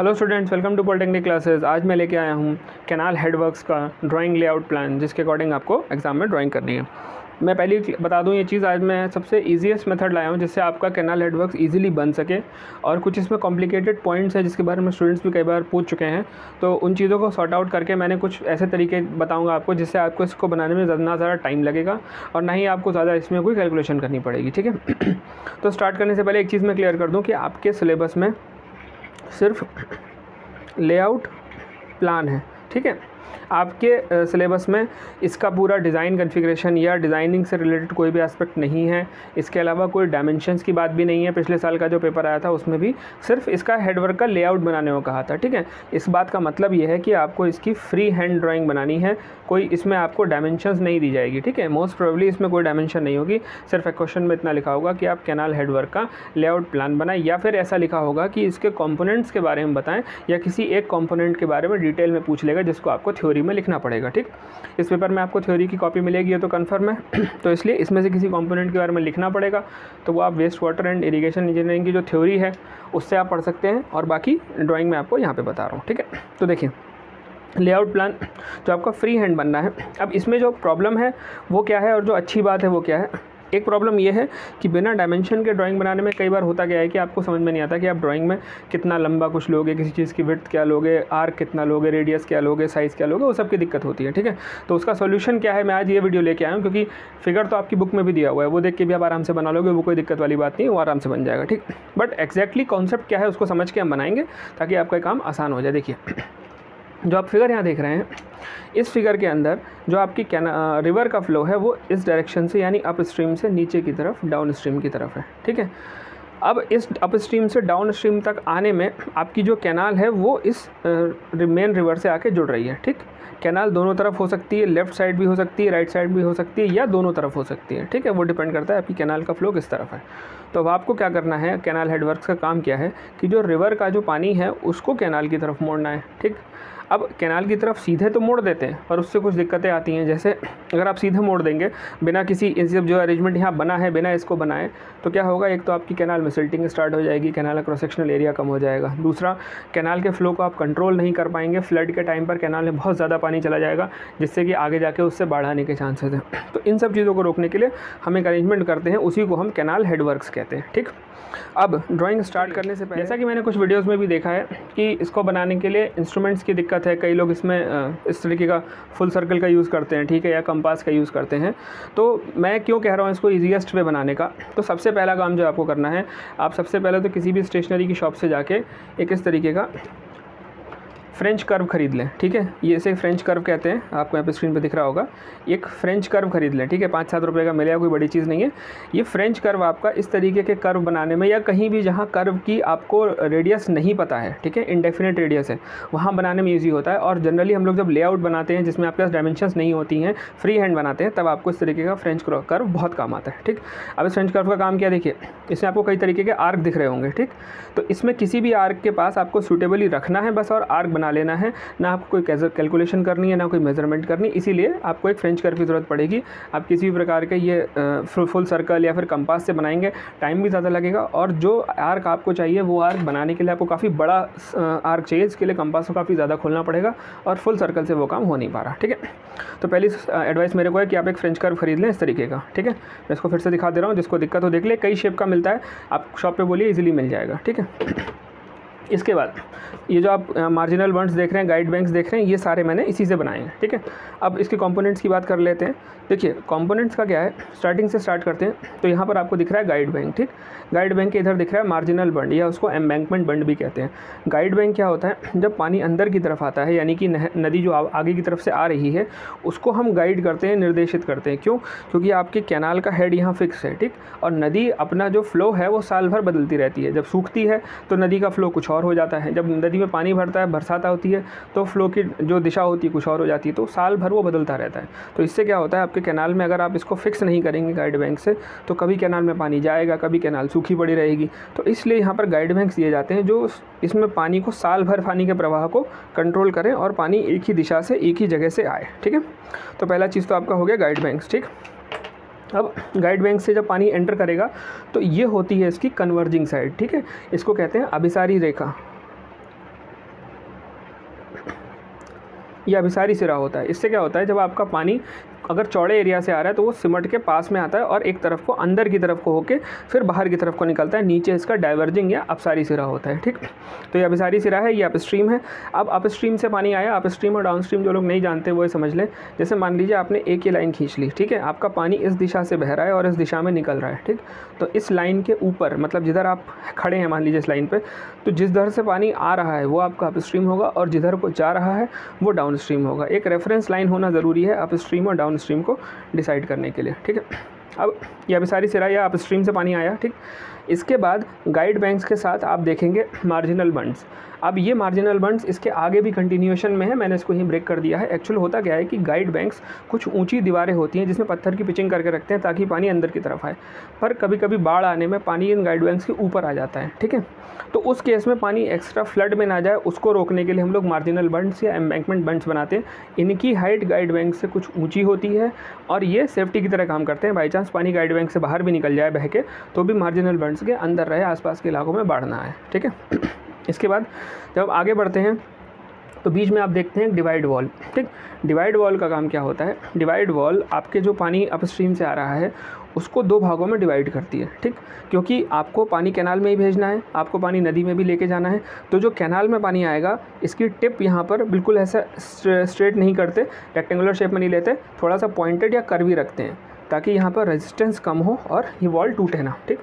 Hello students, welcome to polytechnic classes. आज मैं लेके आया हूँ कैनाल हेडवर्क्स का ड्राइंग लेआउट प्लान, जिसके अकॉर्डिंग आपको एग्जाम में ड्राइंग करनी है। मैं पहले बता दूँ ये चीज़, आज मैं सबसे ईजीएस्ट मेथड लाया हूँ जिससे आपका कैनाल हेडवर्क्स इजीली बन सके। और कुछ इसमें कॉम्प्लिकेटेड पॉइंट्स हैं जिसके बारे में स्टूडेंट्स भी कई बार पूछ चुके हैं, तो उन चीज़ों को सॉर्ट आउट करके मैंने कुछ ऐसे तरीके बताऊँगा आपको जिससे आपको इसको बनाने में ना ज़्यादा टाइम लगेगा और ना ही आपको ज़्यादा इसमें कोई कैलकुलेशन करनी पड़ेगी। ठीक है। तो स्टार्ट करने से पहले एक चीज़ मैं क्लियर कर दूँ कि आपके सिलेबस में सिर्फ लेआउट प्लान है। ठीक है, आपके सिलेबस में इसका पूरा डिज़ाइन कॉन्फ़िगरेशन या डिज़ाइनिंग से रिलेटेड कोई भी एस्पेक्ट नहीं है। इसके अलावा कोई डायमेंशंस की बात भी नहीं है। पिछले साल का जो पेपर आया था उसमें भी सिर्फ इसका हेडवर्क का लेआउट बनाने को कहा था। ठीक है, इस बात का मतलब ये है कि आपको इसकी फ्री हैंड ड्राइंग बनानी है, कोई इसमें आपको डायमेंशंस नहीं दी जाएगी। ठीक है, मोस्ट प्रोबेबली इसमें कोई डायमेंशन नहीं होगी। सिर्फ एक क्वेश्चन में इतना लिखा होगा कि आप कैनाल हेडवर्क का लेआउट प्लान बनाएं, या फिर ऐसा लिखा होगा कि इसके कंपोनेंट्स के बारे में बताएं, या किसी एक कंपोनेंट के बारे में डिटेल में पूछ लेगा जिसको आपको थ्योरी में लिखना पड़ेगा। ठीक, इस पेपर में आपको थ्योरी की कॉपी मिलेगी, ये तो कंफर्म है। तो इसलिए इसमें से किसी कंपोनेंट के बारे में लिखना पड़ेगा, तो वो आप waste water and irrigation engineering की जो थ्योरी है उससे आप पढ़ सकते हैं, और बाकी ड्राइंग में आपको यहाँ पे बता रहा हूँ। ठीक है, तो देखिए लेआउट प्लान जो आपका फ्री हैंड बनना है। अब इसमें जो प्रॉब्लम है वो क्या है और जो अच्छी बात है वो क्या है। एक प्रॉब्लम ये है कि बिना डायमेंशन के ड्राइंग बनाने में कई बार होता क्या है कि आपको समझ में नहीं आता कि आप ड्राइंग में कितना लंबा कुछ लोगे, किसी चीज़ की विड्थ क्या लोगे, आर्क कितना लोगे, रेडियस क्या लोगे, साइज़ क्या लोगे, वो सब की दिक्कत होती है। ठीक है, तो उसका सॉल्यूशन क्या है, मैं आज ये वीडियो लेके आया हूँ, क्योंकि फिगर तो आपकी बुक में भी दिया हुआ है, वो देख के भी आप आराम से बना लोगे, वो कोई दिक्कत वाली बात नहीं है, वो आराम से बन जाएगा। ठीक, बट एक्जैक्टली कॉन्सेप्ट क्या है उसको समझ के हम बनाएंगे ताकि आपका काम आसान हो जाए। देखिए जो आप फिगर यहाँ देख रहे हैं, इस फिगर के अंदर जो आपकी रिवर का फ्लो है वो इस डायरेक्शन से, यानी अप स्ट्रीम से नीचे की तरफ, डाउन स्ट्रीम की तरफ है। ठीक है, अब इस अप स्ट्रीम से डाउन स्ट्रीम तक आने में आपकी जो कैनाल है वो इस मेन रिवर से आके जुड़ रही है। ठीक, कैनाल दोनों तरफ हो सकती है, लेफ़्ट साइड भी हो सकती है, राइट साइड भी हो सकती है, या दोनों तरफ हो सकती है। ठीक है, वो डिपेंड करता है आपकी कैनाल का फ्लो किस तरफ है। तो अब आपको क्या करना है, कैनाल हेडवर्क्स का काम क्या है कि जो रिवर का जो पानी है उसको कैनाल की तरफ मोड़ना है। ठीक, अब कैनाल की तरफ सीधे तो मोड़ देते हैं, पर उससे कुछ दिक्कतें आती हैं। जैसे अगर आप सीधे मोड़ देंगे बिना किसी जो अरेंजमेंट यहाँ बना है, बिना इसको बनाए, तो क्या होगा, एक तो आपकी कैनाल में सिल्टिंग स्टार्ट हो जाएगी, कैनाल का क्रॉस सेक्शनल एरिया कम हो जाएगा। दूसरा, कैनाल के फ्लो को आप कंट्रोल नहीं कर पाएंगे, फ्लड के टाइम पर कैनाल में बहुत ज़्यादा पानी चला जाएगा, जिससे कि आगे जाके उससे बाढ़ आने के चांसेस हैं। तो इन सब चीज़ों को रोकने के लिए हम एक अरेंजमेंट करते हैं, उसी को हम कैनाल हेडवर्क्स कहते हैं। ठीक, अब ड्राइंग स्टार्ट करने से पहले, जैसा कि मैंने कुछ वीडियोस में भी देखा है कि इसको बनाने के लिए इंस्ट्रूमेंट्स की दिक्कत है। कई लोग इसमें इस तरीके का फुल सर्कल का यूज़ करते हैं, ठीक है, या कंपास का यूज़ करते हैं। तो मैं क्यों कह रहा हूँ इसको ईजीएस्ट वे बनाने का, तो सबसे पहला काम जो आपको करना है, आप सबसे पहले तो किसी भी स्टेशनरी की शॉप से जाके एक इस तरीके का फ्रेंच कर्व खरीद लें। ठीक है, ये इसे फ्रेंच कर्व कहते हैं, आपको यहाँ पे स्क्रीन पे दिख रहा होगा। एक फ्रेंच कर्व खरीद लें। ठीक है, 5-7 रुपये का मिलेगा, कोई बड़ी चीज़ नहीं है। ये फ्रेंच कर्व आपका इस तरीके के कर्व बनाने में, या कहीं भी जहाँ कर्व की आपको रेडियस नहीं पता है, ठीक है, इनडेफिनेट रेडियस है, वहाँ बनाने में ईजी होता है। और जनरली हम लोग जब लेआउट बनाते हैं जिसमें आपके पास डायमेंशंस नहीं होती हैं, फ्री हैंड बनाते हैं, तब आपको इस तरीके का फ्रेंच कर्व बहुत काम आता है। ठीक, अब इस फ्रेंच कर्व का काम क्या, देखिए इसमें आपको कई तरीके के आर्क दिख रहे होंगे। ठीक, तो इसमें किसी भी आर्क के पास आपको सूटेबली रखना है बस, और आर्क बना लेना है, ना आपको कोई कैलकुलेशन करनी है, ना कोई मेजरमेंट करनी। इसीलिए आपको एक फ्रेंच कर्व की ज़रूरत पड़ेगी। आप किसी भी प्रकार के ये फुल सर्कल या फिर कंपास से बनाएंगे, टाइम भी ज़्यादा लगेगा, और जो आर्क आपको चाहिए वो आर्क बनाने के लिए आपको काफ़ी बड़ा आर्क चाहिए, इसके लिए कंपास को काफ़ी ज़्यादा खोलना पड़ेगा, और फुल सर्कल से वो काम हो नहीं पा रहा। ठीक है, तो पहली एडवाइस मेरे को है कि आप एक फ्रेंच कर्व खरीद लें इस तरीके का। ठीक है, मैं इसको फिर से दिखा दे रहा हूँ, जिसको दिक्कत हो देख ले, कई शेप का मिलता है, आप शॉप पे बोलिए, इजीली मिल जाएगा। ठीक है, इसके बाद ये जो आप मार्जिनल बॉन्ड्स देख रहे हैं, गाइड बैंक्स देख रहे हैं, ये सारे मैंने इसी से बनाए हैं। ठीक है, अब इसके कंपोनेंट्स की बात कर लेते हैं। देखिए कंपोनेंट्स का क्या है, स्टार्टिंग से स्टार्ट करते हैं। तो यहाँ पर आपको दिख रहा है गाइड बैंक। ठीक, गाइड बैंक के इधर दिख रहा है मार्जिनल बंड, या उसको एम्बैंकमेंट बंड भी कहते हैं। गाइड बैंक क्या होता है, जब पानी अंदर की तरफ आता है, यानी कि नदी जो आगे की तरफ से आ रही है, उसको हम गाइड करते हैं, निर्देशित करते हैं। क्यों, क्योंकि आपके कैनाल का हेड यहाँ फिक्स है। ठीक, और नदी अपना जो फ्लो है वो साल भर बदलती रहती है। जब सूखती है तो नदी का फ्लो कुछ और हो जाता है, जब नदी में पानी भरता है, बरसात होती है, तो फ्लो की जो दिशा होती है कुछ और हो जाती है, तो साल भर वो बदलता रहता है। तो इससे क्या होता है, आपके कैनाल में अगर आप इसको फिक्स नहीं करेंगे गाइड बैंक से, तो कभी कैनाल में पानी जाएगा, कभी कैनाल सूखी पड़ी रहेगी। तो इसलिए यहाँ पर गाइड बैंक्स दिए जाते हैं जो इसमें पानी को, साल भर पानी के प्रवाह को कंट्रोल करें, और पानी एक ही दिशा से, एक ही जगह से आए। ठीक है, तो पहला चीज़ तो आपका हो गया गाइड बैंक्स। ठीक, अब गाइड बैंक से जब पानी एंटर करेगा तो ये होती है इसकी कन्वर्जिंग साइड। ठीक है, इसको कहते हैं अभिसारी रेखा। ये अभिसारी सिरा होता है। इससे क्या होता है, जब आपका पानी अगर चौड़े एरिया से आ रहा है तो वो सिमट के पास में आता है और एक तरफ को अंदर की तरफ को होके फिर बाहर की तरफ को निकलता है, नीचे इसका डाइवर्जिंग या अपसारी सिरा होता है। ठीक, तो ये अभिसारी सिरा है, ये अपस्ट्रीम है। अब अपस्ट्रीम से पानी आया, अपस्ट्रीम और डाउनस्ट्रीम जो लोग नहीं जानते वो ये समझ लें। जैसे मान लीजिए आपने एक ही लाइन खींच ली, ठीक है, आपका पानी इस दिशा से बह रहा है और इस दिशा में निकल रहा है। ठीक, तो इस लाइन के ऊपर, मतलब जिधर आप खड़े हैं मान लीजिए इस लाइन पे, तो जिस दर से पानी आ रहा है वो आपका अपस्ट्रीम होगा और जिधर को जा रहा है वो डाउनस्ट्रीम होगा। एक रेफरेंस लाइन होना ज़रूरी है अपस्ट्रीम और डाउनस्ट्रीम को डिसाइड करने के लिए। ठीक है, अब ये अभिसारी सिरा या अपस्ट्रीम से पानी आया। ठीक, इसके बाद गाइड बैंक्स के साथ आप देखेंगे मार्जिनल बंड्स। अब ये मार्जिनल बंड्स इसके आगे भी कंटिन्यूएशन में है, मैंने इसको ही ब्रेक कर दिया है। एक्चुअल होता क्या है कि गाइड बैंक्स कुछ ऊंची दीवारें होती हैं जिसमें पत्थर की पिचिंग करके रखते हैं ताकि पानी अंदर की तरफ आए, पर कभी कभी बाढ़ आने में पानी इन गाइड बैंक्स के ऊपर आ जाता है। ठीक है, तो उस केस में पानी एक्स्ट्रा फ्लड में ना जाए, उसको रोकने के लिए हम लोग मार्जिनल बंड्स या एम्बैंकमेंट बंड्स बनाते हैं। इनकी हाइट गाइड बैंक से कुछ ऊंची होती है और ये सेफ्टी की तरह काम करते हैं। बाई चांस पानी गाइड बैंक से बाहर भी निकल जाए बह के, तो भी मार्जिनल बंड्स के अंदर रहे, आसपास के इलाकों में बाढ़ ना आए। ठीक है, इसके बाद जब आगे बढ़ते हैं तो बीच में आप देखते हैं डिवाइड वॉल। ठीक, डिवाइड वॉल का काम क्या होता है, डिवाइड वॉल आपके जो पानी अपस्ट्रीम से आ रहा है उसको दो भागों में डिवाइड करती है। ठीक, क्योंकि आपको पानी कैनाल में ही भेजना है, आपको पानी नदी में भी लेके जाना है, तो जो कैनाल में पानी आएगा इसकी टिप यहाँ पर बिल्कुल ऐसा स्ट्रेट नहीं करते, रेक्टेंगुलर शेप में नहीं लेते, थोड़ा सा पॉइंटेड या कर्वी रखते हैं ताकि यहाँ पर रेजिस्टेंस कम हो और ये वॉल टूटे ना। ठीक,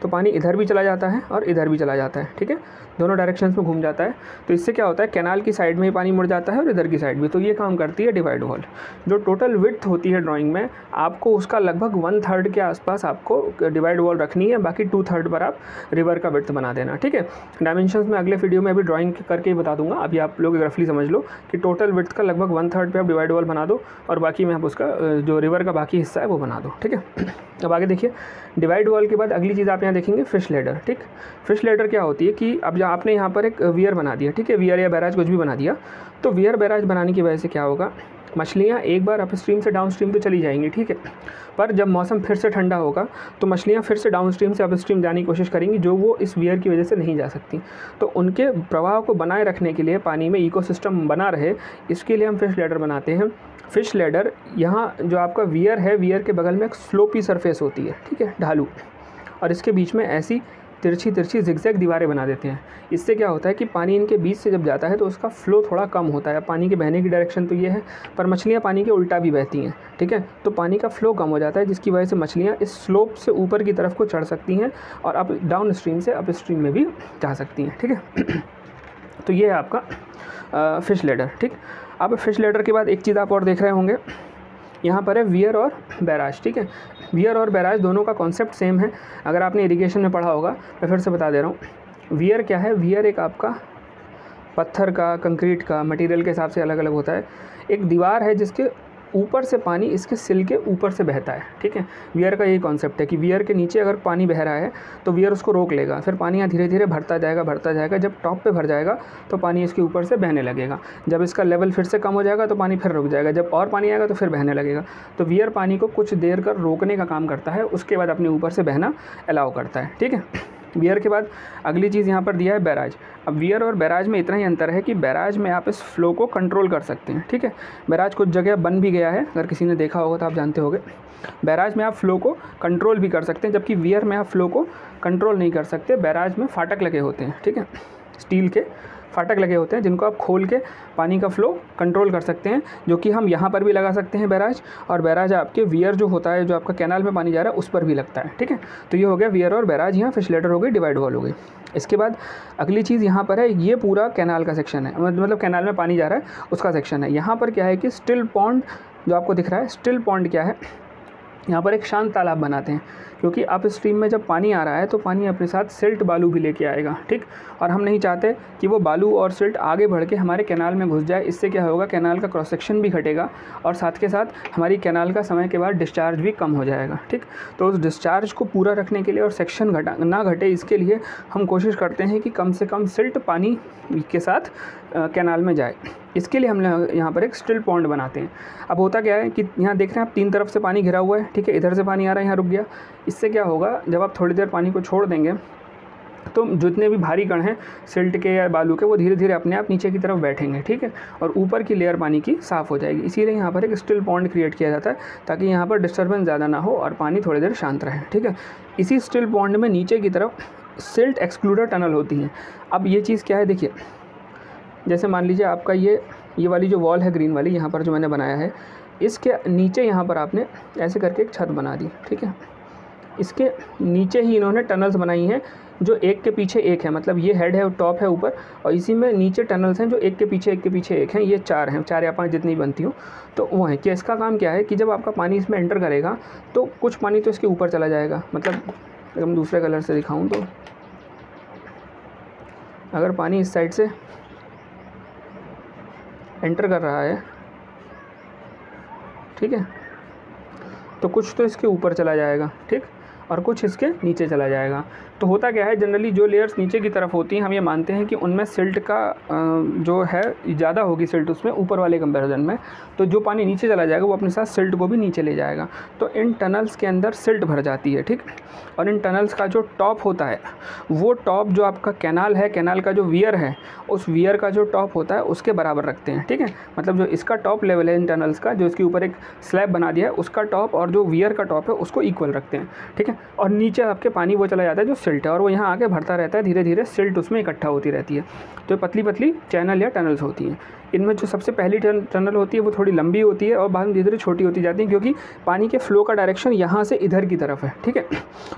तो पानी इधर भी चला जाता है और इधर भी चला जाता है। ठीक है, दोनों डायरेक्शंस में घूम जाता है, तो इससे क्या होता है, कैनाल की साइड में ही पानी मुड़ जाता है और इधर की साइड भी। तो ये काम करती है डिवाइड वॉल। जो टोटल विड्थ होती है ड्राइंग में, आपको उसका लगभग 1/3 के आसपास आपको डिवाइड वॉल रखनी है, बाकी 2/3 पर आप रिवर का विड्थ बना देना। ठीक है, डायमेंशंस में अगले वीडियो में अभी ड्राइंग करके ही बता दूंगा, अभी आप लोग रफली समझ लो कि टोटल विड्थ का लगभग 1/3 पे आप डिवाइड वॉल बना दो और बाकी में आप उसका जो रिवर का बाकी हिस्सा है वो बना दो। ठीक है, अब आगे देखिए, डिवाइड वॉल के बाद अगली चीज़ आप यहाँ देखेंगे फिश लेडर। ठीक, फिश लेडर क्या होती है कि अब आपने यहाँ पर एक वियर बना दिया, ठीक है, वियर या बैराज कुछ भी बना दिया, तो वियर बैराज बनाने की वजह से क्या होगा, मछलियाँ एक बार अपस्ट्रीम से डाउनस्ट्रीम तो चली जाएंगी। ठीक है, पर जब मौसम फिर से ठंडा होगा तो मछलियाँ फिर से डाउनस्ट्रीम से अपस्ट्रीम जाने की कोशिश करेंगी, जो वो इस वियर की वजह से नहीं जा सकती। तो उनके प्रवाह को बनाए रखने के लिए, पानी में इकोसिस्टम बना रहे, इसके लिए हम फिश लेडर बनाते हैं। फिश लेडर, यहाँ जो आपका वियर है, वियर के बगल में एक स्लोपी सरफेस होती है, ठीक है, ढालू, और इसके बीच में ऐसी तिरछी तिरछी जिगजैग दीवारें बना देते हैं। इससे क्या होता है कि पानी इनके बीच से जब जाता है तो उसका फ्लो थोड़ा कम होता है। पानी के बहने की डायरेक्शन तो ये है, पर मछलियाँ पानी के उल्टा भी बहती हैं। ठीक है, तो पानी का फ्लो कम हो जाता है, जिसकी वजह से मछलियाँ इस स्लोप से ऊपर की तरफ को चढ़ सकती हैं और अप डाउन स्ट्रीम से अप स्ट्रीम में भी जा सकती हैं। ठीक है, तो ये है आपका फिश लेडर। ठीक, अब फिश लेडर के बाद एक चीज़ आप और देख रहे होंगे, यहाँ पर है वियर और बैराज। ठीक है, वियर और बैराज दोनों का कॉन्सेप्ट सेम है। अगर आपने इरिगेशन में पढ़ा होगा, मैं फिर से बता दे रहा हूँ। वियर क्या है, वियर एक आपका पत्थर का, कंक्रीट का, मटेरियल के हिसाब से अलग अलग होता है। एक दीवार है जिसके ऊपर से पानी इसके सिल के ऊपर से बहता है। ठीक है, वियर का यही कॉन्सेप्ट है कि वियर के नीचे अगर पानी बह रहा है तो वियर उसको रोक लेगा, फिर पानी यहाँ धीरे धीरे भरता जाएगा। जब टॉप पे भर जाएगा तो पानी इसके ऊपर से बहने लगेगा। जब इसका लेवल फिर से कम हो जाएगा तो पानी फिर रुक जाएगा, जब और पानी आएगा तो फिर बहने लगेगा। तो वियर पानी को कुछ देर कर रोकने का काम करता है, उसके बाद अपने ऊपर से बहना अलाउ करता है। ठीक है, वियर के बाद अगली चीज़ यहाँ पर दिया है बैराज। अब वियर और बैराज में इतना ही अंतर है कि बैराज में आप इस फ्लो को कंट्रोल कर सकते हैं। ठीक है, बैराज कुछ जगह बन भी गया है, अगर किसी ने देखा होगा तो आप जानते होंगे। बैराज में आप फ्लो को कंट्रोल भी कर सकते हैं, जबकि वियर में आप फ्लो को कंट्रोल नहीं कर सकते। बैराज में फाटक लगे होते हैं, ठीक है, स्टील के फाटक लगे होते हैं जिनको आप खोल के पानी का फ्लो कंट्रोल कर सकते हैं, जो कि हम यहाँ पर भी लगा सकते हैं बैराज। और बैराज आपके वियर जो होता है, जो आपका कैनाल में पानी जा रहा है, उस पर भी लगता है। ठीक है, तो ये हो गया वियर और बैराज, यहाँ फिश लेडर हो गई, डिवाइड वॉल हो गई। इसके बाद अगली चीज़ यहाँ पर है, ये पूरा कैनाल का सेक्शन है, मतलब कैनाल में पानी जा रहा है उसका सेक्शन है। यहाँ पर क्या है कि स्टिल पॉन्ड जो आपको दिख रहा है, स्टिल पॉन्ड क्या है, यहाँ पर एक शांत तालाब बनाते हैं, क्योंकि अप स्ट्रीम में जब पानी आ रहा है तो पानी अपने साथ सिल्ट बालू भी लेके आएगा। ठीक, और हम नहीं चाहते कि वो बालू और सिल्ट आगे बढ़ के हमारे कैनाल में घुस जाए। इससे क्या होगा, कैनाल का क्रॉस सेक्शन भी घटेगा और साथ के साथ हमारी कैनाल का समय के बाद डिस्चार्ज भी कम हो जाएगा। ठीक, तो उस डिस्चार्ज को पूरा रखने के लिए और सेक्शन ना घटे, इसके लिए हम कोशिश करते हैं कि कम से कम सिल्ट पानी के साथ कैनाल में जाए। इसके लिए हमने यहाँ पर एक स्टिल पॉन्ड बनाते हैं। अब होता क्या है कि यहाँ देख रहे हैं आप, तीन तरफ से पानी घिरा हुआ है। ठीक है, इधर से पानी आ रहा है, यहाँ रुक गया। इससे क्या होगा, जब आप थोड़ी देर पानी को छोड़ देंगे तो जितने भी भारी कण हैं सिल्ट के या बालू के, वो धीरे धीरे अपने आप नीचे की तरफ बैठेंगे, ठीक है, और ऊपर की लेयर पानी की साफ़ हो जाएगी। इसीलिए यहाँ पर एक स्टिल पॉन्ड क्रिएट किया जाता है ताकि यहाँ पर डिस्टर्बेंस ज़्यादा ना हो और पानी थोड़ी देर शांत रहे, ठीक है। इसी स्टिल पॉन्ड में नीचे की तरफ सिल्ट एक्सक्लूडर टनल होती हैं। अब ये चीज़ क्या है, देखिए, जैसे मान लीजिए आपका ये वाली जो वॉल है ग्रीन वाली, यहाँ पर जो मैंने बनाया है, इसके नीचे यहाँ पर आपने ऐसे करके एक छत बना दी, ठीक है। इसके नीचे ही इन्होंने टनल्स बनाई हैं जो एक के पीछे एक है, मतलब ये हेड है, टॉप है ऊपर, और इसी में नीचे टनल्स हैं जो एक के पीछे एक हैं। ये 4 हैं, 4 या 5 जितनी बनती हो तो वो है कि इसका काम क्या है कि जब आपका पानी इसमें एंटर करेगा तो कुछ पानी तो इसके ऊपर चला जाएगा। मतलब अगर मैं दूसरे कलर से दिखाऊं तो अगर पानी इस साइड से एंटर कर रहा है, ठीक है, तो कुछ तो इसके ऊपर चला जाएगा, ठीक, और कुछ इसके नीचे चला जाएगा। तो होता क्या है, जनरली जो लेयर्स नीचे की तरफ होती हैं हम ये मानते हैं कि उनमें सिल्ट का जो है ज़्यादा होगी सिल्ट उसमें ऊपर वाले कंपैरिजन में, तो जो पानी नीचे चला जाएगा वो अपने साथ सिल्ट को भी नीचे ले जाएगा। तो इन टनल्स के अंदर सिल्ट भर जाती है, ठीक। और इन टनल्स का जो टॉप होता है, वो टॉप जो आपका कैनाल है, कैनाल का जो वियर है, उस वियर का जो टॉप होता है उसके बराबर रखते हैं, ठीक है। मतलब जो इसका टॉप लेवल है इन टनल्स का, जो इसके ऊपर एक स्लैब बना दिया है, उसका टॉप और जो वियर का टॉप है उसको इक्वल रखते हैं, ठीक है। और नीचे आपके पानी वो चला जाता है जो सिल्ट है, और वो यहाँ आके भरता रहता है, धीरे धीरे सिल्ट उसमें इकट्ठा होती रहती है। तो पतली पतली चैनल या टनल्स होती हैं। इनमें जो सबसे पहली टनल होती है वो थोड़ी लंबी होती है और बाद में धीरे धीरे छोटी होती जाती है, क्योंकि पानी के फ्लो का डायरेक्शन यहाँ से इधर की तरफ है, ठीक है।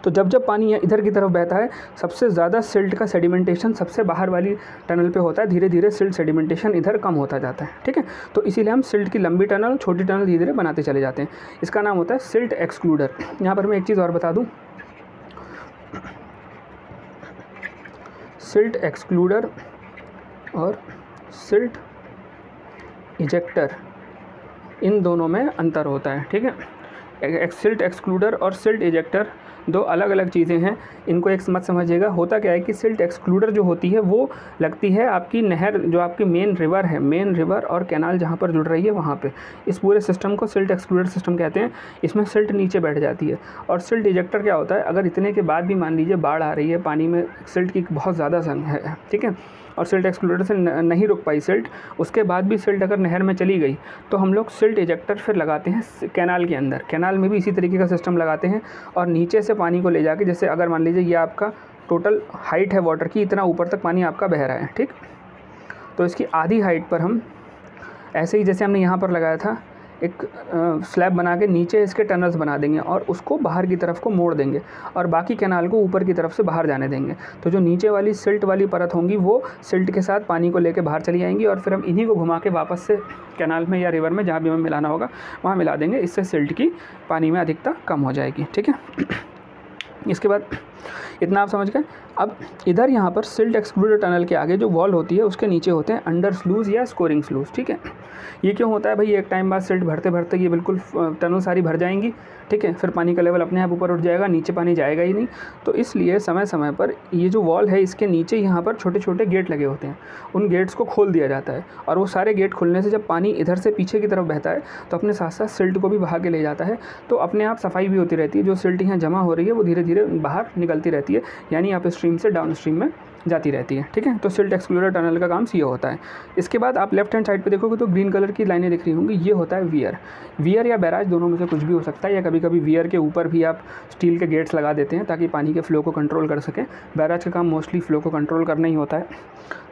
तो जब पानी इधर की तरफ बहता है, सबसे ज़्यादा सिल्ट का सेडिमेंटेशन सबसे बाहर वाली टनल पे होता है, धीरे धीरे सिल्ट सेडिमेंटेशन इधर कम होता जाता है, ठीक है। तो इसीलिए हम सिल्ट की लंबी टनल, छोटी टनल धीरे धीरे बनाते चले जाते हैं। इसका नाम होता है सिल्ट एक्सक्लूडर। यहाँ पर मैं एक चीज़ और बता दूँ, सिल्ट एक्सक्लूडर और सिल्ट इजेक्टर, इन दोनों में अंतर होता है, ठीक है। सिल्ट एक्सक्लूडर और सिल्ट इजेक्टर दो अलग अलग चीज़ें हैं, इनको एक मत समझिएगा। होता क्या है कि सिल्ट एक्सक्लूडर जो होती है वो लगती है आपकी नहर, जो आपकी मेन रिवर है, मेन रिवर और कैनाल जहाँ पर जुड़ रही है वहाँ पे। इस पूरे सिस्टम को सिल्ट एक्सक्लूडर सिस्टम कहते हैं। इसमें सिल्ट नीचे बैठ जाती है। और सिल्ट इजेक्टर क्या होता है, अगर इतने के बाद भी मान लीजिए बाढ़ आ रही है, पानी में सिल्ट की बहुत ज़्यादा है, ठीक है, और सिल्ट एक्सक्लूडर से नहीं रुक पाई सिल्ट, उसके बाद भी सिल्ट अगर नहर में चली गई तो हम लोग सिल्ट इजेक्टर फिर लगाते हैं कैनाल के अंदर। कैनाल में भी इसी तरीके का सिस्टम लगाते हैं और नीचे से पानी को ले जाके, जैसे अगर मान लीजिए ये आपका टोटल हाइट है वाटर की, इतना ऊपर तक पानी आपका बह रहा है, ठीक, तो इसकी आधी हाइट पर हम ऐसे ही जैसे हमने यहाँ पर लगाया था एक स्लैब बना के नीचे इसके टनल्स बना देंगे और उसको बाहर की तरफ को मोड़ देंगे और बाकी कैनाल को ऊपर की तरफ से बाहर जाने देंगे। तो जो नीचे वाली सिल्ट वाली परत होंगी वो सिल्ट के साथ पानी को लेके बाहर चली जाएंगी और फिर हम इन्हीं को घुमा के वापस से कैनाल में या रिवर में जहाँ भी हमें मिलाना होगा वहाँ मिला देंगे। इससे सिल्ट की पानी में अधिकता कम हो जाएगी, ठीक है। इसके बाद इतना आप समझ गए। अब इधर यहाँ पर सिल्ट एक्सक्लूडर टनल के आगे जो वॉल होती है उसके नीचे होते हैं अंडर स्लूज या स्कोरिंग स्लूज, ठीक है। ये क्यों होता है भाई, एक टाइम बाद सिल्ट भरते भरते ये बिल्कुल टनल सारी भर जाएंगी, ठीक है, फिर पानी का लेवल अपने आप ऊपर उठ जाएगा, नीचे पानी जाएगा ही नहीं। तो इसलिए समय समय पर ये जो वॉल है इसके नीचे यहाँ पर छोटे छोटे गेट लगे होते हैं, उन गेट्स को खोल दिया जाता है और वो सारे गेट खुलने से जब पानी इधर से पीछे की तरफ बहता है तो अपने साथ साथ सिल्ट को भी बहा के ले जाता है। तो अपने आप सफाई भी होती रहती है, जो सिल्ट यहाँ जमा हो रही है वो धीरे धीरे बाहर निकलती रहती है, यानी अप स्ट्रीम से डाउन स्ट्रीम में जाती रहती है, ठीक है। तो सिल्ट एक्सक्लूडर टनल का काम ये होता है। इसके बाद आप लेफ्ट हैंड साइड पे देखोगे तो ग्रीन कलर की लाइनें दिख रही होंगी, ये होता है वियर। वियर या बैराज दोनों में से कुछ भी हो सकता है, या कभी कभी वियर के ऊपर भी आप स्टील के गेट्स लगा देते हैं ताकि पानी के फ्लो को कंट्रोल कर सकें। बैराज का काम मोस्टली फ्लो को कंट्रोल करना ही होता है,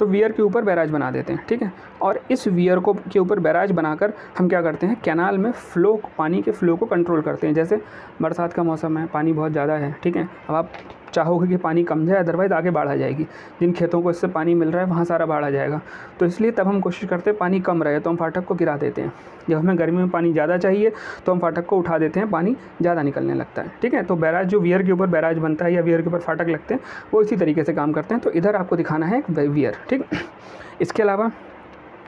तो वियर के ऊपर बैराज बना देते हैं, ठीक है। और इस वियर को के ऊपर बैराज बनाकर हम क्या करते हैं, कैनाल में फ्लो, पानी के फ्लो को कंट्रोल करते हैं। जैसे बरसात का मौसम है, पानी बहुत ज़्यादा है, ठीक है, अब आप चाहोगे कि पानी कम जाए, अदरवाइज़ आगे बाढ़ आ जाएगी। जिन खेतों को इससे पानी मिल रहा है वहाँ सारा बाढ़ आ जाएगा। तो इसलिए तब हम कोशिश करते हैं पानी कम रहे तो हम फाटक को गिरा देते हैं। जब हमें गर्मी में पानी ज़्यादा चाहिए तो हम फाटक को उठा देते हैं, पानी ज़्यादा निकलने लगता है, ठीक है। तो बैराज जो वियर के ऊपर बैराज बनता है या वियर के ऊपर फाटक लगते हैं वो इसी तरीके से काम करते हैं। तो इधर आपको दिखाना है वियर, ठीक। इसके अलावा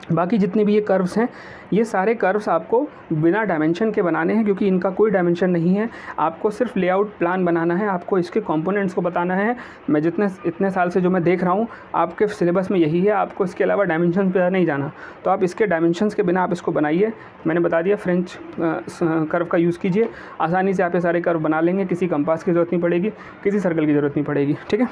बाकी जितने भी ये कर्व्स हैं, ये सारे कर्व्स आपको बिना डायमेंशन के बनाने हैं, क्योंकि इनका कोई डायमेंशन नहीं है। आपको सिर्फ लेआउट प्लान बनाना है, आपको इसके कंपोनेंट्स को बताना है। मैं इतने साल से जो मैं देख रहा हूँ आपके सिलेबस में यही है, आपको इसके अलावा डायमेंशन पे नहीं जाना। तो आप इसके डायमेंशंस के बिना आप इसको बनाइए। मैंने बता दिया, फ्रेंच कर्व का यूज़ कीजिए, आसानी से आप ये सारे कर्व बना लेंगे। किसी कंपास की ज़रूरत नहीं पड़ेगी, किसी सर्कल की ज़रूरत नहीं पड़ेगी, ठीक है।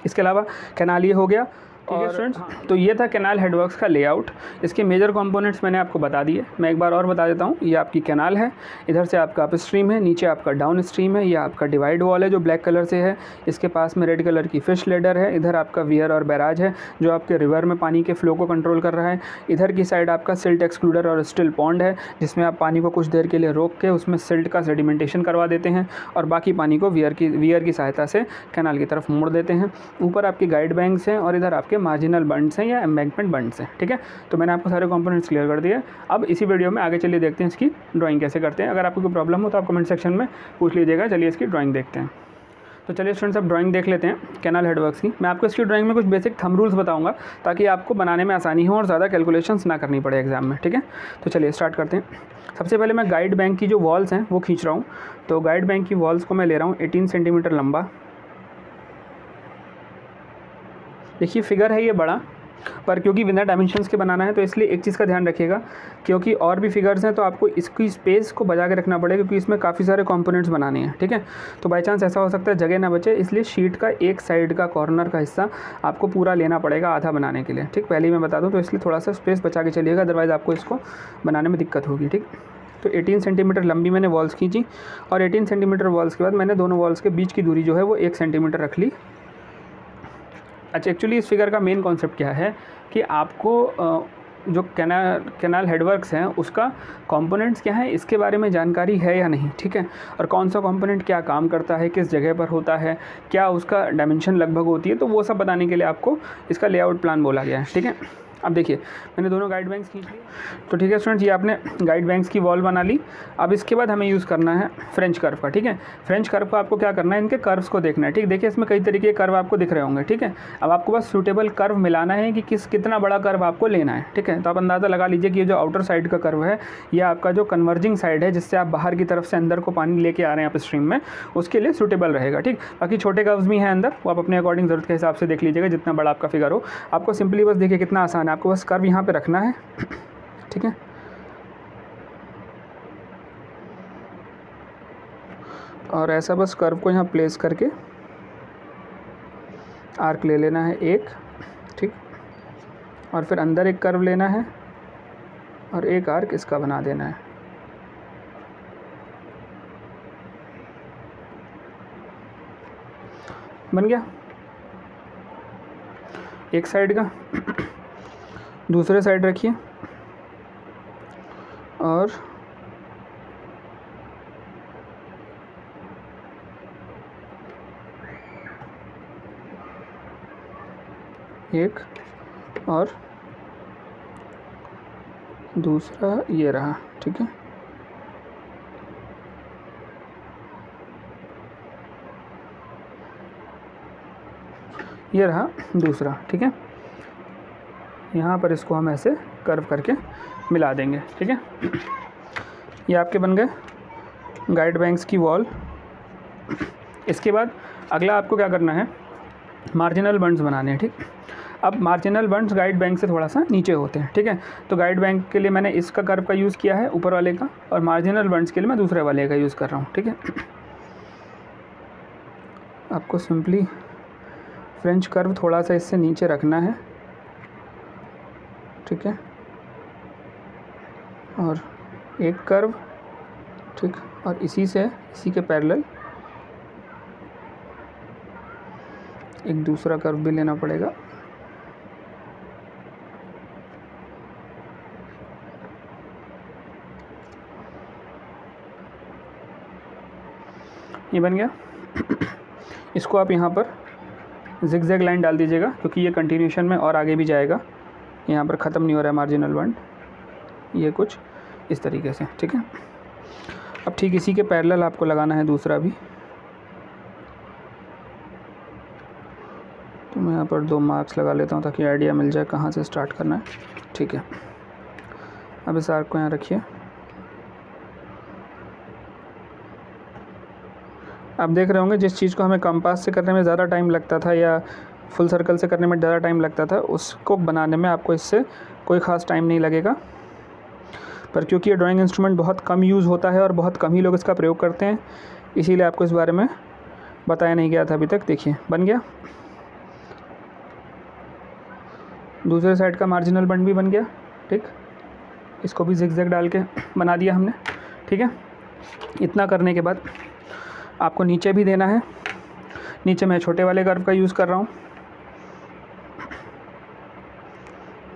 इसके अलावा कैनाल ये हो गया। और स्टूडेंट्स, तो ये था कैनाल हेडवर्क्स का लेआउट। इसके मेजर कंपोनेंट्स मैंने आपको बता दिए। मैं एक बार और बता देता हूँ। ये आपकी कैनाल है, इधर से आपका अप स्ट्रीम है, नीचे आपका डाउन स्ट्रीम है, ये आपका डिवाइड वॉल है जो ब्लैक कलर से है, इसके पास में रेड कलर की फिश लेडर है, इधर आपका वियर और बैराज है जो आपके रिवर में पानी के फ्लो को कंट्रोल कर रहा है, इधर की साइड आपका सिल्ट एक्सक्लूडर और स्टिल पॉन्ड है जिसमें आप पानी को कुछ देर के लिए रोक के उसमें सिल्ट का सेडिमेंटेशन करवा देते हैं और बाकी पानी को वियर की सहायता से कैनाल की तरफ मोड़ देते हैं। ऊपर आपकी गाइड बैंक्स हैं और इधर आपके मार्जिनल बंड्स हैं या एम्बैंकमेंट बंड्स हैं, ठीक है। तो मैंने आपको सारे कंपोनेंट्स क्लियर कर दिए। अब इसी वीडियो में आगे चलिए देखते हैं इसकी ड्राइंग कैसे करते हैं। अगर आपको कोई प्रॉब्लम हो तो आप कमेंट सेक्शन में पूछ लीजिएगा। चलिए इसकी ड्राइंग देखते हैं। तो चलिए स्टूडेंट्स, अब ड्राइंग देख लेते हैं कैनाल हेडवर्क्स की। मैं आपको इसकी ड्राइंग में कुछ बेसिक थंब रूल्स बताऊंगा ताकि आपको बनाने में आसानी हो और ज़्यादा कैलकुलेशंस ना करनी पड़े एग्जाम में, ठीक है। तो चलिए स्टार्ट करते हैं। सबसे पहले मैं गाइड बैंक की जो वॉल्स हैं वो खींच रहा हूँ। तो गाइड बैंक की वॉल्स को मैं ले रहा हूँ 18 सेंटीमीटर लंबा। देखिए फिगर है ये बड़ा, पर क्योंकि बिना डायमेंशंस के बनाना है तो इसलिए एक चीज़ का ध्यान रखिएगा, क्योंकि और भी फिगर्स हैं तो आपको इसकी स्पेस को बचा के रखना पड़ेगा क्योंकि इसमें काफ़ी सारे कंपोनेंट्स बनाने हैं, ठीक है। तो बाई चांस ऐसा हो सकता है जगह ना बचे, इसलिए शीट का एक साइड का कॉर्नर का हिस्सा आपको पूरा लेना पड़ेगा आधा बनाने के लिए, ठीक। पहले ही मैं बता दूँ, तो इसलिए थोड़ा सा स्पेस बचा के चलिएगा, अदरवाइज़ आपको इसको बनाने में दिक्कत होगी, ठीक। तो 18 सेंटीमीटर लंबी मैंने वॉल्स खींची और 18 सेंटीमीटर वॉल्स के बाद मैंने दोनों वॉल्स के बीच की दूरी जो है वो 1 सेंटीमीटर रख ली। अच्छा, एक्चुअली इस फिगर का मेन कॉन्सेप्ट क्या है कि आपको जो कैनाल हेडवर्क्स हैं उसका कंपोनेंट्स क्या है इसके बारे में जानकारी है या नहीं, ठीक है। और कौन सा कंपोनेंट क्या काम करता है, किस जगह पर होता है, क्या उसका डायमेंशन लगभग होती है, तो वो सब बताने के लिए आपको इसका लेआउट प्लान बोला गया है, ठीक है। अब देखिए मैंने दोनों गाइड बैंक्स खींच ली। तो ठीक है स्टूडेंट्स, ये आपने गाइड बैंक्स की वॉल बना ली। अब इसके बाद हमें यूज़ करना है फ्रेंच कर्व का, ठीक है। फ्रेंच कर्व को आपको क्या करना है, इनके कर्व्स को देखना है, ठीक। देखिए इसमें कई तरीके के कर्व आपको दिख रहे होंगे, ठीक है। अब आपको बस सूटेबल कर्व मिलाना है कि कितना बड़ा कर्व आपको लेना है, ठीक है। तो आप अंदाज़ा लगा लीजिए कि ये जो आउटर साइड का कर्व है ये आपका जो कन्वर्जिंग साइड है जिससे आप बाहर की तरफ से अंदर को पानी लेके आ रहे हैं आप स्ट्रीम में, उसके लिए सूटेबल रहेगा, ठीक। बाकी छोटे कर्व्स भी हैं अंदर, वो आप अपने अकॉर्डिंग ज़रूरत के हिसाब से देख लीजिएगा जितना बड़ा आपका फिगर हो। आपको सिंपली बस देखिए कितना आसान है, आपको बस कर्व यहाँ पे रखना है, ठीक है। और ऐसा बस कर्व को यहाँ प्लेस करके आर्क ले लेना है एक, ठीक। और फिर अंदर एक कर्व लेना है और एक आर्क इसका बना देना है। बन गया एक साइड का। दूसरे साइड रखिए और एक और दूसरा ये रहा, ठीक है। ये रहा दूसरा, ठीक है। यहाँ पर इसको हम ऐसे कर्व करके मिला देंगे, ठीक है। ये आपके बन गए गाइड बैंक्स की वॉल। इसके बाद अगला आपको क्या करना है, मार्जिनल बंड्स बनाने हैं, ठीक। अब मार्जिनल बंड्स गाइड बैंक से थोड़ा सा नीचे होते हैं, ठीक है। तो गाइड बैंक के लिए मैंने इसका कर्व का यूज़ किया है ऊपर वाले का, और मार्जिनल बंड्स के लिए मैं दूसरे वाले का यूज़ कर रहा हूँ, ठीक है। आपको सिंपली फ्रेंच कर्व थोड़ा सा इससे नीचे रखना है, ठीक है। और एक कर्व, ठीक, और इसी के पैरेलल एक दूसरा कर्व भी लेना पड़ेगा। ये बन गया। इसको आप यहाँ पर जिगजैग लाइन डाल दीजिएगा क्योंकि ये कंटिन्यूशन में और आगे भी जाएगा, यहाँ पर ख़त्म नहीं हो रहा है मार्जिनल बंड। ये कुछ इस तरीके से, ठीक है। अब ठीक इसी के पैरेलल आपको लगाना है दूसरा भी। तो मैं यहाँ पर 2 मार्क्स लगा लेता हूँ ताकि आइडिया मिल जाए कहाँ से स्टार्ट करना है, ठीक है। अब इस आर्क को यहाँ रखिए। आप देख रहे होंगे जिस चीज़ को हमें कंपास से करने में ज़्यादा टाइम लगता था या फुल सर्कल से करने में ज़्यादा टाइम लगता था, उसको बनाने में आपको इससे कोई ख़ास टाइम नहीं लगेगा। पर क्योंकि ये ड्राइंग इंस्ट्रूमेंट बहुत कम यूज़ होता है और बहुत कम ही लोग इसका प्रयोग करते हैं, इसीलिए आपको इस बारे में बताया नहीं गया था अभी तक। देखिए बन गया, दूसरे साइड का मार्जिनल बंड भी बन गया। ठीक, इसको भी जिगजैग डाल के बना दिया हमने। ठीक है, इतना करने के बाद आपको नीचे भी देना है। नीचे मैं छोटे वाले कर्व का यूज़ कर रहा हूँ।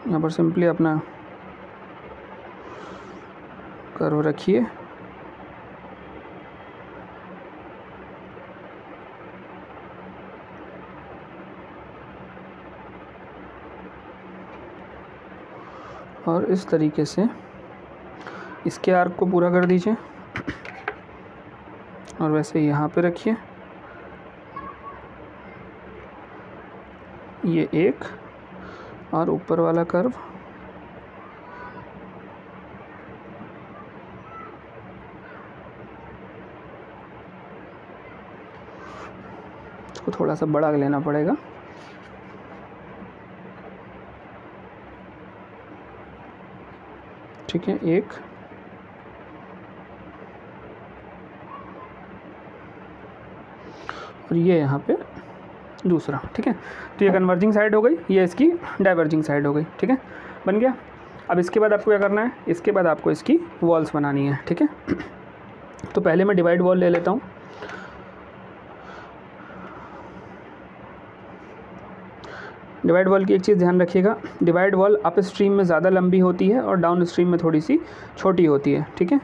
यहाँ पर सिंपली अपना कर्व रखिए। और इस तरीके से इसके आर्क को पूरा कर दीजिए और वैसे यहाँ पे रखिए। ये एक और ऊपर वाला कर्व इसको थोड़ा सा बड़ा लेना पड़ेगा। ठीक है, एक और ये यहाँ पे दूसरा। ठीक है, तो ये कन्वर्जिंग साइड हो गई, ये इसकी डाइवर्जिंग साइड हो गई। ठीक है, बन गया। अब इसके बाद आपको क्या करना है, इसके बाद आपको इसकी वॉल्स बनानी है। ठीक है, तो पहले मैं डिवाइड वॉल ले लेता हूँ। डिवाइड वॉल की एक चीज़ ध्यान रखिएगा, डिवाइड वॉल अप स्ट्रीम में ज़्यादा लंबी होती है और डाउन स्ट्रीम में थोड़ी सी छोटी होती है। ठीक है,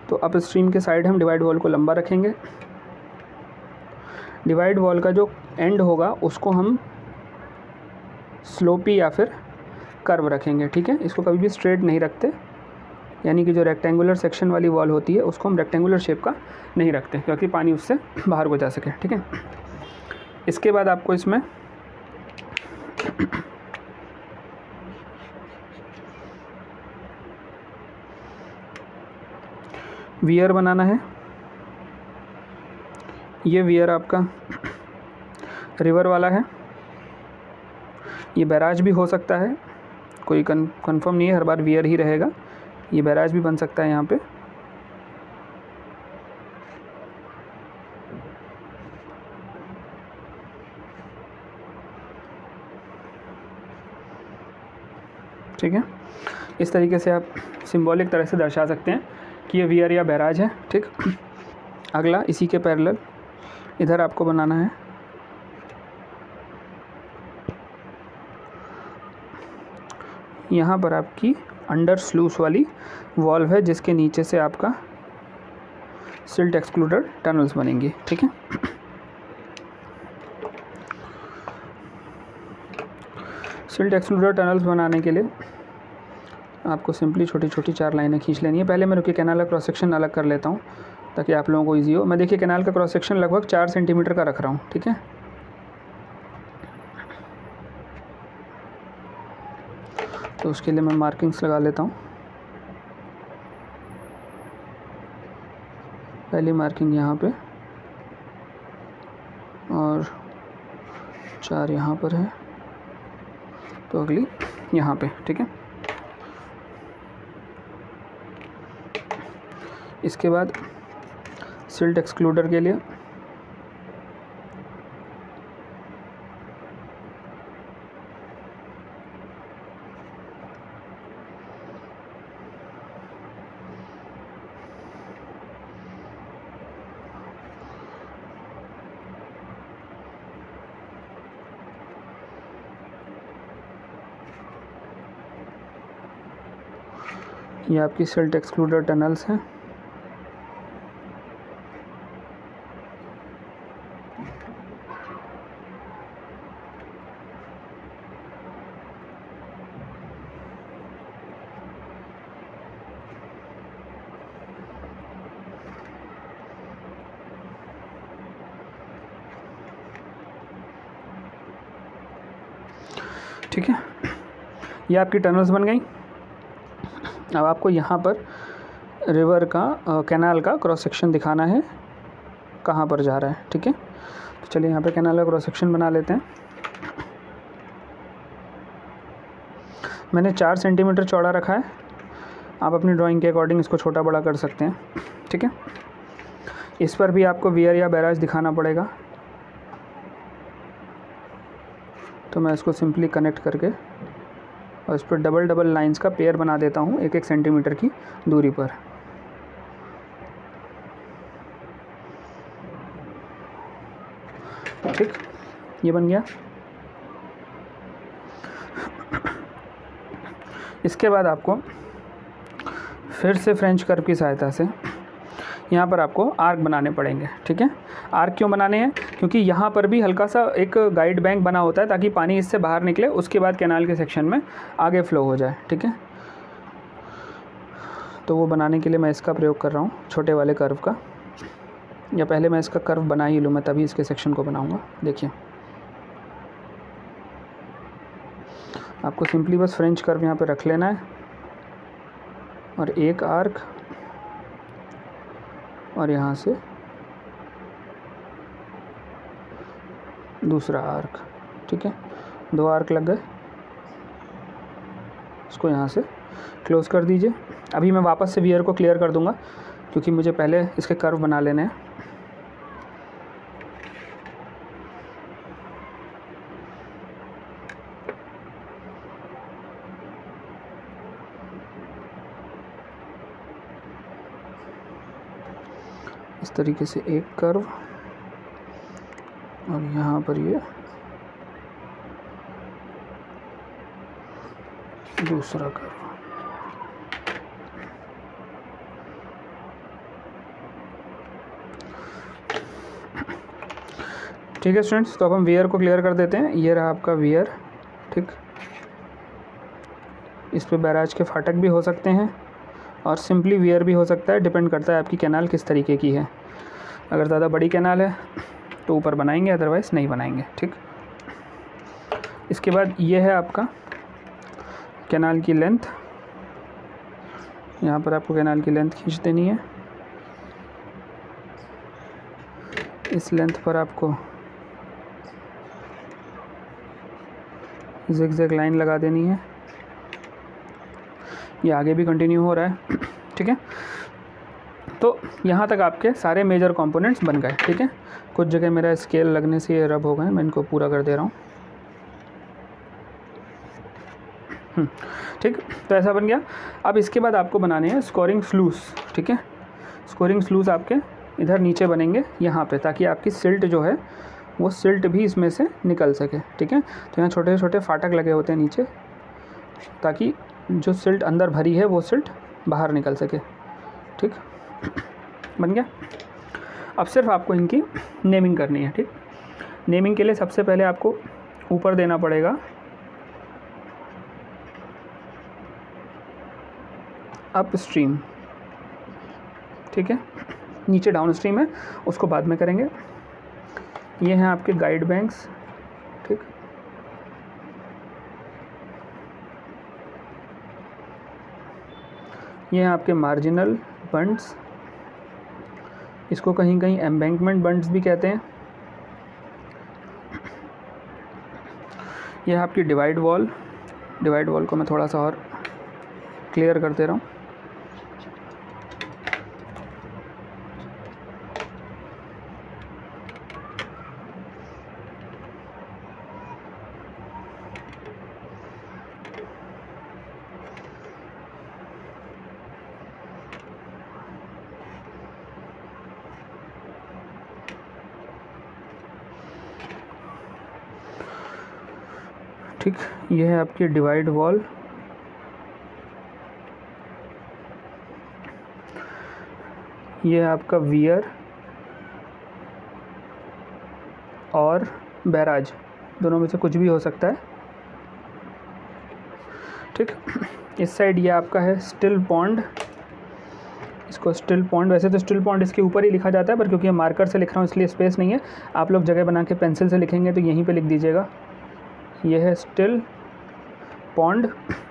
तो अप स्ट्रीम के साइड हम डिवाइड वॉल को लंबा रखेंगे। डिवाइड वॉल का जो एंड होगा उसको हम स्लोपी या फिर कर्व रखेंगे। ठीक है, इसको कभी भी स्ट्रेट नहीं रखते, यानी कि जो रेक्टेंगुलर सेक्शन वाली वॉल होती है उसको हम रेक्टेंगुलर शेप का नहीं रखते क्योंकि पानी उससे बाहर को जा सके। ठीक है, इसके बाद आपको इसमें वियर बनाना है। ये वियर आपका रिवर वाला है, ये बैराज भी हो सकता है, कोई कंफर्म नहीं है, हर बार वियर ही रहेगा। ये बैराज भी बन सकता है यहाँ पे। ठीक है, इस तरीके से आप सिंबॉलिक तरह से दर्शा सकते हैं कि ये वियर या बैराज है। ठीक, अगला इसी के पैरेलल इधर आपको बनाना है यहाँ पर आपकी अंडर स्लूस वाली वॉल्व है जिसके नीचे से आपका सिल्ट एक्सक्लूडर टनल्स बनेंगे। ठीक है, सिल्ट एक्सक्लूडर टनल्स बनाने के लिए आपको सिंपली छोटी छोटी 4 लाइनें खींच लेनी है। पहले मैं रुकिए कैनाल का क्रॉस सेक्शन अलग कर लेता हूँ ताकि आप लोगों को ईजी हो। मैं देखिए कैनाल का क्रॉस सेक्शन लगभग 4 सेंटीमीटर का रख रहा हूँ। ठीक है, तो उसके लिए मैं मार्किंग्स लगा लेता हूँ। पहली मार्किंग यहाँ पे और 4 यहाँ पर है, तो अगली यहाँ पे। ठीक है, इसके बाद सिल्ट एक्सक्लूडर के लिए ये आपकी सिल्ट एक्सक्लूडर टनल्स हैं। ठीक है, ये आपकी टनल्स बन गई। अब आपको यहाँ पर रिवर का कैनाल का क्रॉस सेक्शन दिखाना है कहाँ पर जा रहा है, ठीक है। तो चलिए यहाँ पे कैनाल का क्रॉस सेक्शन बना लेते हैं। मैंने 4 सेंटीमीटर चौड़ा रखा है, आप अपनी ड्राइंग के अकॉर्डिंग इसको छोटा बड़ा कर सकते हैं, ठीक है। इस पर भी आपको वियर या बैराज दिखाना पड़ेगा, तो मैं इसको सिंपली कनेक्ट करके और इस पर डबल डबल लाइंस का पेयर बना देता हूँ 1-1 सेंटीमीटर की दूरी पर। ठीक, ये बन गया। इसके बाद आपको फिर से फ्रेंच कर्व की सहायता से यहाँ पर आपको आर्क बनाने पड़ेंगे, ठीक है। आर्क क्यों बनाने हैं? क्योंकि यहाँ पर भी हल्का सा एक गाइड बैंक बना होता है ताकि पानी इससे बाहर निकले, उसके बाद कैनाल के सेक्शन में आगे फ्लो हो जाए, ठीक है। तो वो बनाने के लिए मैं इसका प्रयोग कर रहा हूँ, छोटे वाले कर्व का। या पहले मैं इसका कर्व बना ही लूँ, मैं तभी इसके सेक्शन को बनाऊँगा। देखिए, आपको सिंपली बस फ्रेंच कर्व यहाँ पे रख लेना है और एक आर्क और यहाँ से दूसरा आर्क, ठीक है। 2 आर्क लग गए, इसको यहाँ से क्लोज़ कर दीजिए। अभी मैं वापस से वियर को क्लियर कर दूँगा क्योंकि मुझे पहले इसके कर्व बना लेने हैं। इस तरीके से एक कर्व और यहाँ पर ये दूसरा कर्व। ठीक है स्टूडेंट्स, तो अब हम वियर को क्लियर कर देते हैं। ये रहा आपका वियर, ठीक। इस पे बैराज के फाटक भी हो सकते हैं और सिंपली वियर भी हो सकता है, डिपेंड करता है आपकी कैनाल किस तरीके की है। अगर ज़्यादा बड़ी कैनाल है तो ऊपर बनाएंगे, अदरवाइज़ नहीं बनाएंगे, ठीक। इसके बाद ये है आपका कैनाल की लेंथ। यहाँ पर आपको कैनाल की लेंथ खींच देनी है। इस लेंथ पर आपको ज़िग-ज़ैग लाइन लगा देनी है। ये आगे भी कंटिन्यू हो रहा है, ठीक है। तो यहाँ तक आपके सारे मेजर कंपोनेंट्स बन गए, ठीक है। कुछ जगह मेरा स्केल लगने से ये रब हो गए, मैं इनको पूरा कर दे रहा हूँ, ठीक। तो ऐसा बन गया। अब इसके बाद आपको बनाने हैं स्कोरिंग स्लूस, ठीक है। स्कोरिंग स्लूस आपके इधर नीचे बनेंगे यहाँ पे, ताकि आपकी सिल्ट जो है वो सिल्ट भी इसमें से निकल सके, ठीक है। तो यहाँ छोटे छोटे फाटक लगे होते हैं नीचे, ताकि जो सिल्ट अंदर भरी है वो सिल्ट बाहर निकल सके, ठीक। बन गया। अब सिर्फ आपको इनकी नेमिंग करनी है, ठीक। नेमिंग के लिए सबसे पहले आपको ऊपर देना पड़ेगा अप स्ट्रीम, ठीक है। नीचे डाउन स्ट्रीम है, उसको बाद में करेंगे। ये हैं आपके गाइड बैंक्स, ठीक। ये हैं आपके मार्जिनल बंड्स, इसको कहीं कहीं एम्बैंकमेंट बंड्स भी कहते हैं। यह है आपकी डिवाइड वॉल। डिवाइड वॉल को मैं थोड़ा सा और क्लियर कर दे रहा हूँ। ठीक, ये है आपकी डिवाइड वॉल। ये है आपका वियर और बैराज, दोनों में से कुछ भी हो सकता है, ठीक। इस साइड ये आपका है स्टिल पॉन्ड। इसको स्टिल पॉन्ड, वैसे तो स्टिल पॉन्ड इसके ऊपर ही लिखा जाता है, पर क्योंकि मैं मार्कर से लिख रहा हूँ इसलिए स्पेस नहीं है। आप लोग जगह बना के पेंसिल से लिखेंगे तो यहीं पे लिख दीजिएगा। ये है स्टिल पॉन्ड,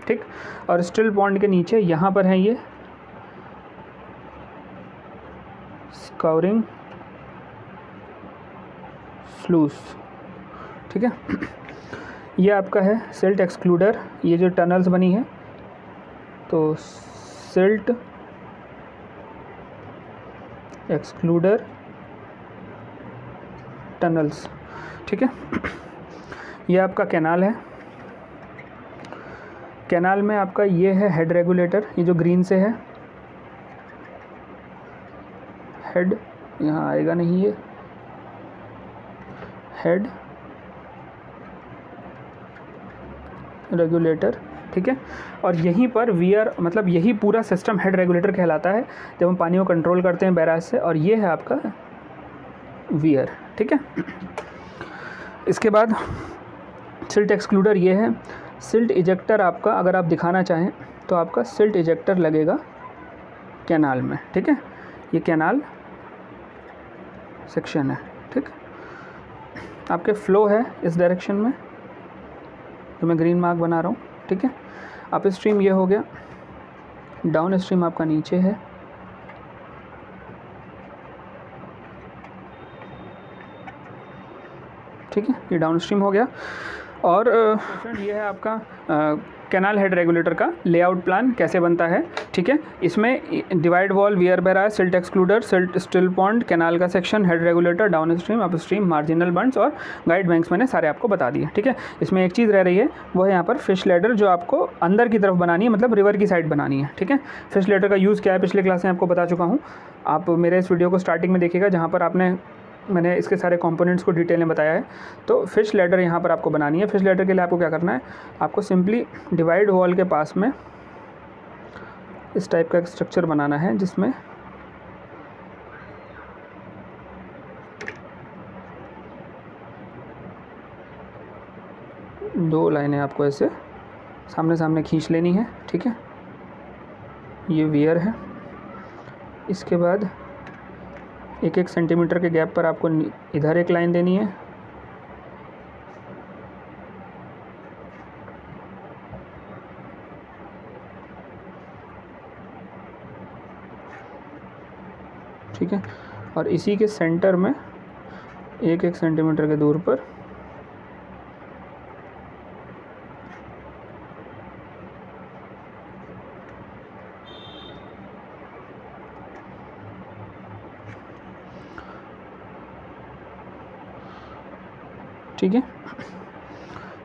ठीक। और स्टिल पॉन्ड के नीचे यहाँ पर है ये स्काउरिंग स्लूस, ठीक है। ये आपका है सिल्ट एक्सक्लूडर, ये जो टनल्स बनी है तो सिल्ट एक्सक्लूडर टनल्स, ठीक है। ये आपका कैनाल है, कैनाल में आपका ये है हेड रेगुलेटर, ये जो ग्रीन से है हेड, यहाँ आएगा नहीं ये हेड रेगुलेटर, ठीक है। और यहीं पर वियर, मतलब यही पूरा सिस्टम हेड रेगुलेटर कहलाता है जब हम पानी को कंट्रोल करते हैं बैराज से। और ये है आपका वियर, ठीक है। इसके बाद सिल्ट एक्सक्लूडर ये है। सिल्ट इजेक्टर आपका अगर आप दिखाना चाहें तो आपका सिल्ट इजेक्टर लगेगा कैनाल में, ठीक है। ये कैनाल सेक्शन है, ठीक। आपके फ्लो है इस डायरेक्शन में, तो मैं ग्रीन मार्क बना रहा हूँ, ठीक है। अप स्ट्रीम ये हो गया, डाउन स्ट्रीम आपका नीचे है, ठीक है। ये डाउन स्ट्रीम हो गया। और ये है आपका कैनाल हेड रेगुलेटर का लेआउट प्लान कैसे बनता है, ठीक है। इसमें divide wall, weir barrage, silt excluder, silt still pond, canal का section, head regulator, downstream, upstream, marginal bunds और गाइड बैंक्स मैंने सारे आपको बता दिए, ठीक है। इसमें एक चीज़ रह रही है, वो है यहाँ पर फिश लैडर, जो आपको अंदर की तरफ बनानी है, मतलब रिवर की साइड बनानी है, ठीक है। फिश लैडर का यूज़ क्या है पिछले क्लास में आपको बता चुका हूँ, आप मेरे इस वीडियो को स्टार्टिंग में देखिएगा जहाँ पर मैंने इसके सारे कंपोनेंट्स को डिटेल में बताया है। तो फिश लैडर यहाँ पर आपको बनानी है। फिश लैडर के लिए आपको क्या करना है, आपको सिंपली डिवाइड वॉल के पास में इस टाइप का एक स्ट्रक्चर बनाना है जिसमें दो लाइनें आपको ऐसे सामने सामने खींच लेनी है, ठीक है। ये वियर है। इसके बाद 1-1 सेंटीमीटर के गैप पर आपको इधर एक लाइन देनी है, ठीक है। और इसी के सेंटर में 1-1 सेंटीमीटर के दूर पर ठीक है।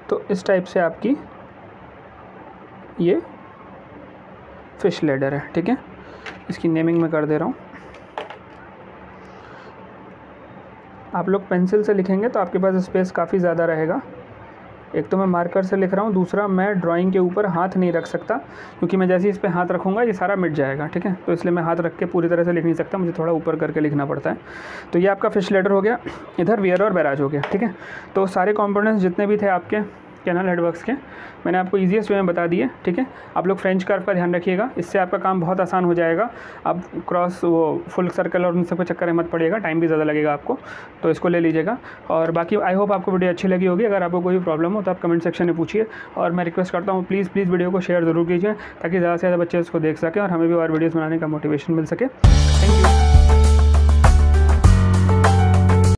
तो इस टाइप से आपकी ये फिश लैडर है, ठीक है। इसकी नेमिंग मैं कर दे रहा हूँ। आप लोग पेंसिल से लिखेंगे तो आपके पास स्पेस काफ़ी ज़्यादा रहेगा। एक तो मैं मार्कर से लिख रहा हूँ, दूसरा मैं ड्राइंग के ऊपर हाथ नहीं रख सकता, क्योंकि मैं जैसे ही इस पर हाथ रखूँगा ये सारा मिट जाएगा, ठीक है। तो इसलिए मैं हाथ रख के पूरी तरह से लिख नहीं सकता, मुझे थोड़ा ऊपर करके लिखना पड़ता है। तो ये आपका फिश लैडर हो गया, इधर वियर और बैराज हो गया, ठीक है। तो सारे कंपोनेंट्स जितने भी थे आपके कैनाल हेडवर्क्स के मैंने आपको ईजीएस्ट वे में बता दिए, ठीक है। आप लोग फ्रेंच कर्व का ध्यान रखिएगा, इससे आपका काम बहुत आसान हो जाएगा। आप क्रॉस वो फुल सर्कल और उन सब के चक्कर में मत पड़िएगा, टाइम भी ज़्यादा लगेगा आपको, तो इसको ले लीजिएगा। और बाकी आई होप आपको वीडियो अच्छी लगी होगी। अगर आपको कोई प्रॉब्लम हो तो आप कमेंट सेक्शन में पूछिए। और मैं रिक्वेस्ट करता हूँ प्लीज़ वीडियो को शेयर ज़रूर कीजिए, ताकि ज़्यादा से ज़्यादा बच्चे उसको देख सकें और हमें भी और वीडियोज़ बनाने का मोटिवेशन मिल सके। Thank you.